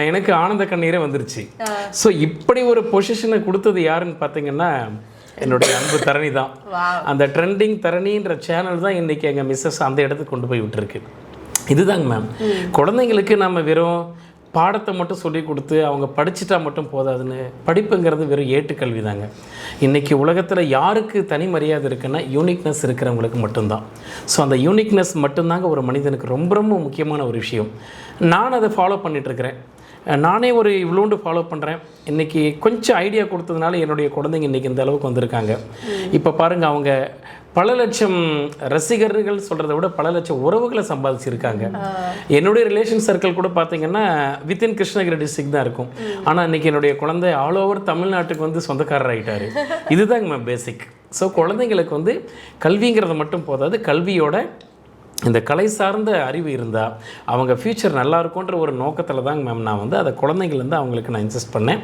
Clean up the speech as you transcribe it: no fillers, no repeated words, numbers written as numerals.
எனக்கு ஆனந்த கண்ணீரே வந்துருச்சு. ஸோ இப்படி ஒரு பொசிஷனை கொடுத்தது யாருன்னு பார்த்தீங்கன்னா என்னுடைய அன்பு தரணி தான். அந்த ட்ரெண்டிங் தரணின்ற சேனல் தான் இன்றைக்கி எங்கள் மிஸ்ஸஸ் அந்த இடத்துக்கு கொண்டு போய் விட்டுருக்கு. இதுதாங்க மேம், குழந்தைங்களுக்கு நம்ம வெறும் பாடத்தை மட்டும் சொல்லி கொடுத்து அவங்க படிச்சுட்டா மட்டும் போதாதுன்னு. படிப்புங்கிறது வெறும் ஏட்டுக்கல்வி தாங்க. இன்றைக்கி உலகத்தில் யாருக்கு தனி மரியாதை இருக்குன்னா யூனிக்னஸ் இருக்கிறவங்களுக்கு மட்டும்தான். ஸோ அந்த யூனிக்னஸ் மட்டும்தாங்க ஒரு மனிதனுக்கு ரொம்ப ரொம்ப முக்கியமான ஒரு விஷயம். நான் அதை ஃபாலோ பண்ணிகிட்ருக்கிறேன். நானே ஒரு இவ்வளோண்டு ஃபாலோ பண்ணுறேன். இன்றைக்கி கொஞ்சம் ஐடியா கொடுத்ததுனால என்னுடைய குழந்தைங்க இன்றைக்கி இந்த அளவுக்கு வந்திருக்காங்க. இப்போ பாருங்கள், அவங்க பல லட்சம் ரசிகர்கள் சொல்கிறத விட பல லட்சம் உறவுகளை சம்பாதிச்சிருக்காங்க. என்னுடைய ரிலேஷன் சர்க்கிள் கூட பார்த்தீங்கன்னா வித்தின் கிருஷ்ணகிரி டிஸ்ட்ரிக்ட் தான் இருக்கும். ஆனால் இன்றைக்கி என்னுடைய குழந்தை ஆல் ஓவர் தமிழ்நாட்டுக்கு வந்து சொந்தக்காரர் ஆகிட்டார். இதுதாங்க மேம் பேசிக். ஸோ குழந்தைங்களுக்கு வந்து கல்விங்கிறது மட்டும் போதாது, கல்வியோட இந்த கலை சார்ந்த அறிவு இருந்தால் அவங்க ஃப்யூச்சர் நல்லா இருக்குன்ற ஒரு நோக்கத்தில் தாங்க மேம் நான் வந்து அதை குழந்தைங்கள்லேருந்து அவங்களுக்கு நான் இன்சிஸ்ட் பண்ணேன்.